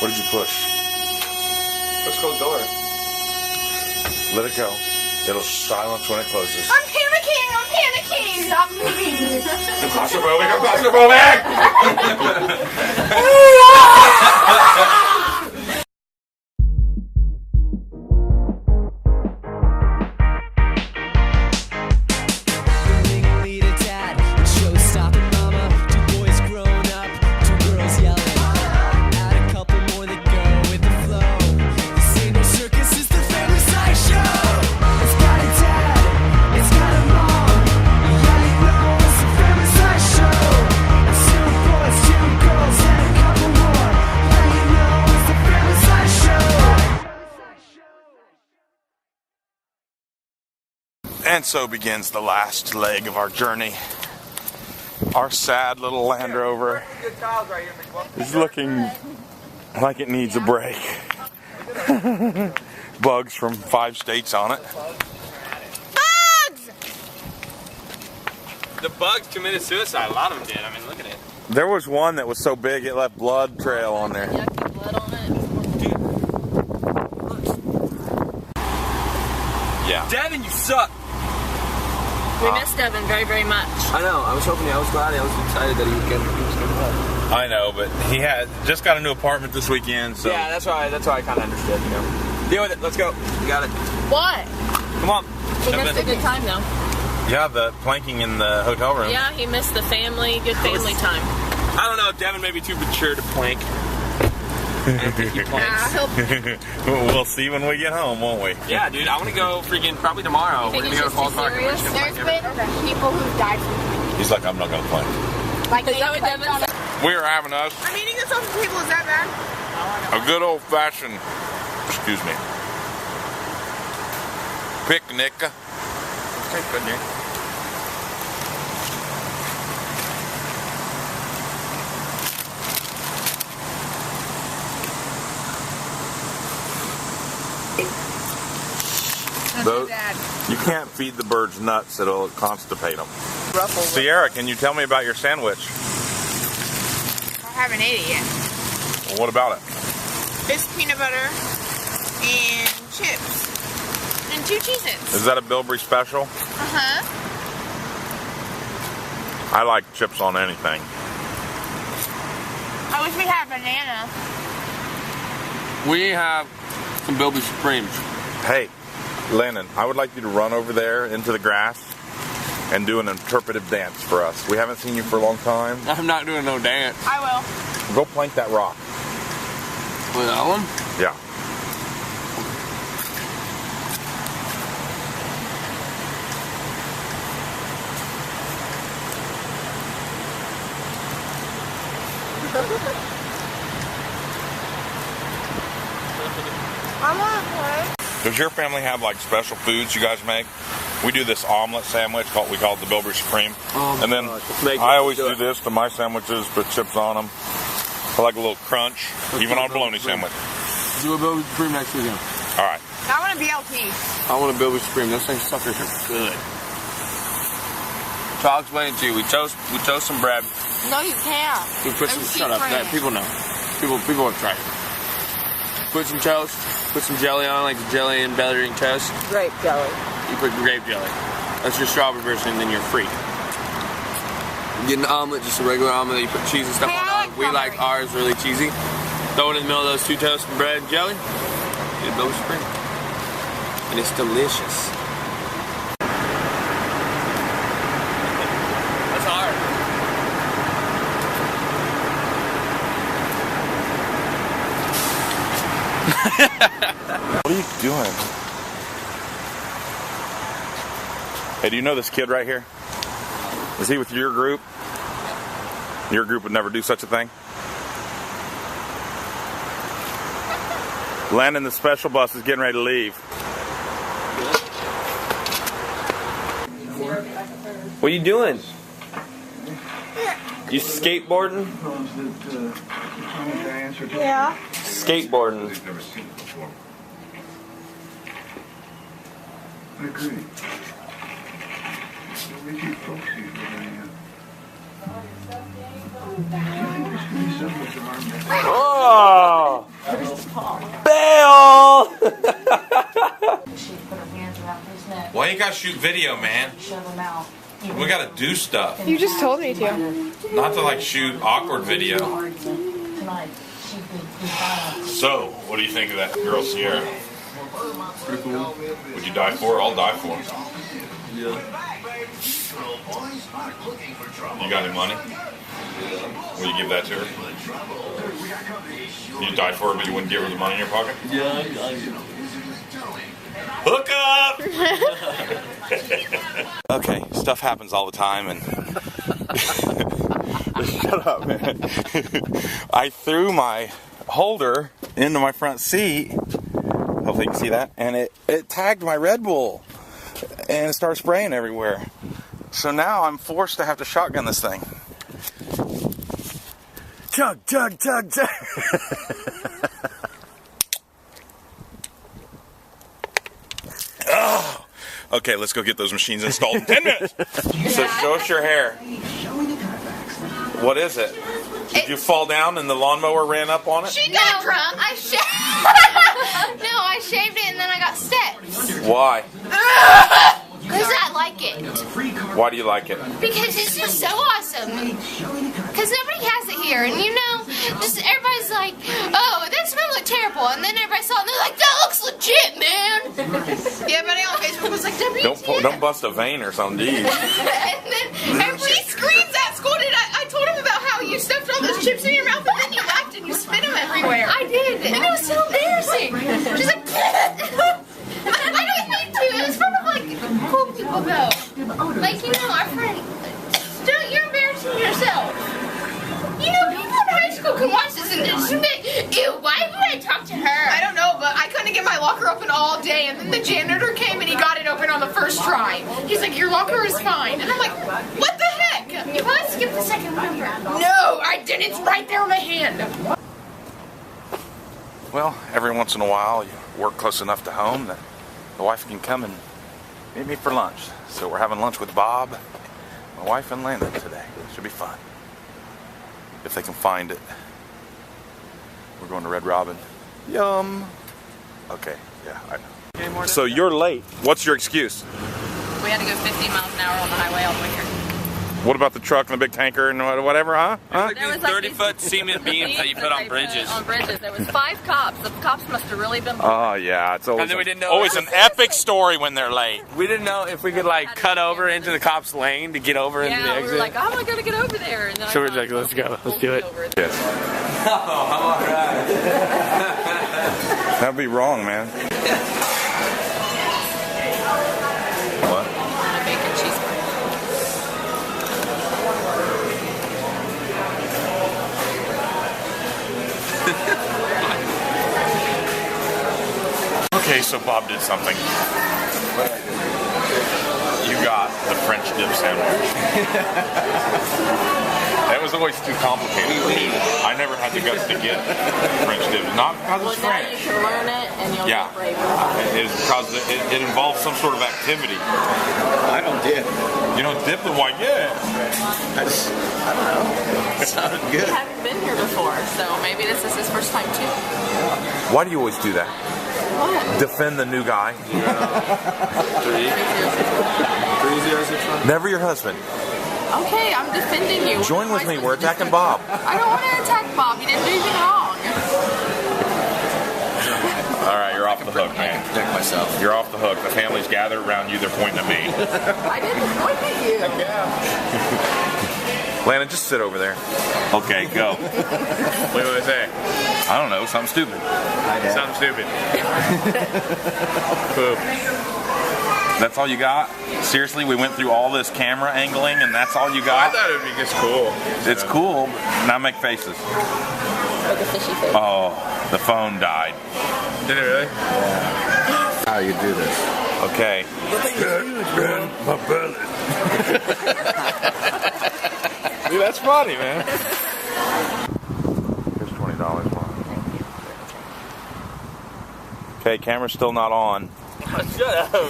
What did you push? Let's close the door. Let it go. It'll silence when it closes. I'm panicking! I'm panicking! Stop moving! I'm claustrophobic! I'm claustrophobic! And so begins the last leg of our journey. Our sad little Land Rover is looking like it needs a break. Bugs from 5 states on it. Bugs! The bugs committed suicide. A lot of them did. I mean, look at it. There was one that was so big it left blood trail on there. Yucky blood on it. Yeah. Devin, you suck. We miss Devin very, very much. I know. I was hoping. I was glad. I was excited that he was going to help. I know, but he had just got a new apartment this weekend, so Yeah, that's why I kind of understood. You know. Deal with it. Let's go. You got it. What? Come on. He missed a good time, though. yeah, the planking in the hotel room. Yeah, he missed the good family time. I don't know. Devin may be too mature to plank. I don't think he planks. We'll see when we get home, won't we? Yeah, dude. I want to go freaking probably tomorrow. We're gonna go to Falls Park. There's been people who've died from planking. He's like, I'm not going to plank. Like, is that what Devin said? We are having us I'm eating this off the table. Is that bad? a good old-fashioned, excuse me, picnic. Okay, good, dude. You can't feed the birds nuts, it'll constipate them. Ruffles. Sierra, can you tell me about your sandwich? I haven't ate it yet. Well, what about it? It's peanut butter and chips and 2 cheeses. Is that a Bilberry special? Uh-huh. I like chips on anything. I wish we had banana. We have some Bilby Supremes. Hey, Lennon, I would like you to run over there into the grass and do an interpretive dance for us. We haven't seen you for a long time. I'm not doing no dance. I will. Go plank that rock. With that one? Yeah. I want to play. Does your family have like special foods you guys make? We do this omelet sandwich we call it the Bilberry Supreme. And then I always do this to my sandwiches, put chips on them. I like a little crunch, even on a bologna sandwich. Do a Bilby Supreme next weekend. All right. I want a BLT. I want a Bilby Supreme. Those things suckers are good. So I'll explain it to you. We toast some bread. No, you can't. We put some. Shut up. That, people know. People have tried it. Put some toast. Put some jelly on, like the jelly and Bellering toast. Grape jelly. You put grape jelly. That's your strawberry version, and then you're free. You get an omelet, just a regular omelet. You put cheese and stuff on. We like ours really cheesy. Throw it in the middle of those 2 toasts and bread and jelly. Get a Bilby Supreme. And it's delicious. That's hard. What are you doing? Hey, do you know this kid right here? Is he with your group? Your group would never do such a thing? Landon, the special bus is getting ready to leave. What are you doing? You skateboarding? Yeah. Skateboarding. I agree. We keep focusing Oh! Bail! Why you gotta shoot video, man? We gotta do stuff. You just told me to. Not to like shoot awkward video. So, what do you think of that girl Sierra? Pretty cool. Would you die for her? I'll die for her. Yeah. You got any money? Will you give that to her? You'd die for her, but you wouldn't give her the money in your pocket? Yeah, Hook up! Okay, stuff happens all the time, and shut up, man. I threw my holder into my front seat. Hopefully you can see that. And it tagged my Red Bull, and it started spraying everywhere. So now I'm forced to have to shotgun this thing. Chug, chug, chug, chug. Oh. Okay, let's go get those machines installed in 10 minutes. So show us your hair. What is it? Did you fall down and the lawnmower ran up on it? She got drunk. I shaved it and then I got steps. Why? Because I like it. Why do you like it? Because it's just so awesome. Because nobody has it here. And you know, just everybody's like, oh, that smells like terrible. And then everybody saw it and they're like, that looks legit, man. Yeah, everybody on Facebook was like, Don't bust a vein or something, geez. And then everybody screams at school. I told him about how you stuffed all those chips in your mouth and then you laughed and you spit them everywhere. I did. And it was so embarrassing. She's like, I don't need to. It was from like cool people though. Like, you know, our friend. You're embarrassing yourself. You know, people in high school can watch this and just be, ew, why would I talk to her? I don't know, but I couldn't get my locker open all day, and then the janitor came and he got it open on the first try. He's like, your locker is fine. And I'm like, what the heck? You want to skip the second number? No, I didn't. It's right there on my hand. Well, every once in a while, you work close enough to home that the wife can come and meet me for lunch. So we're having lunch with Bob, my wife, and Landon today. Should be fun. If they can find it. We're going to Red Robin. Yum. Okay, yeah, I know. So you're late. What's your excuse? We had to go 50 miles an hour on the highway all the way here. What about the truck and the big tanker and whatever, huh? Like these 30-foot cement beams that you put on bridges. On bridges. There was 5 cops. The cops must have really been... Oh, yeah. It's always, And then we didn't know always an epic story when they're late. We didn't know if we could, like, cut over into the cops' lane to get over into the Yeah, exit. we were like, how am I going to get over there? And then So we're like, let's go. Let's do it. Yes. Oh, I'm all right. That'd be wrong, man. What? A bacon cheeseburger. Okay, so Bob did something. You got the French dip sandwich. That was always too complicated for me. I never had the guts to get French dip. Not because it's Well, now French. you can learn it and you'll Yeah. get braver. It's because it involves some sort of activity. I don't dip. You don't dip the white, yeah. I don't know. It sounded good. He hadn't been here before, so maybe this is his first time too. Why do you always do that? What? Defend the new guy. 3061. Never your husband. Okay, I'm defending you. Join What with am I me. We're supposed to attacking do? Bob. I don't want to attack Bob. He didn't do anything wrong. All right, you're off the hook, man. Protect myself. You're off the hook. The family's gathered around you. They're pointing at me. I didn't point at you. Landon, just sit over there. Okay, go. What do I say? I don't know. Something stupid. Something stupid. Poop. That's all you got? Seriously, we went through all this camera angling and that's all you got? I thought it would be just cool. It's cool. Now make faces. Like a fishy face. Oh, the phone died. Did it really? How you do this? Okay. My belly. Dude, that's funny, man. Here's $20 for it. Okay, camera's still not on. Shut up.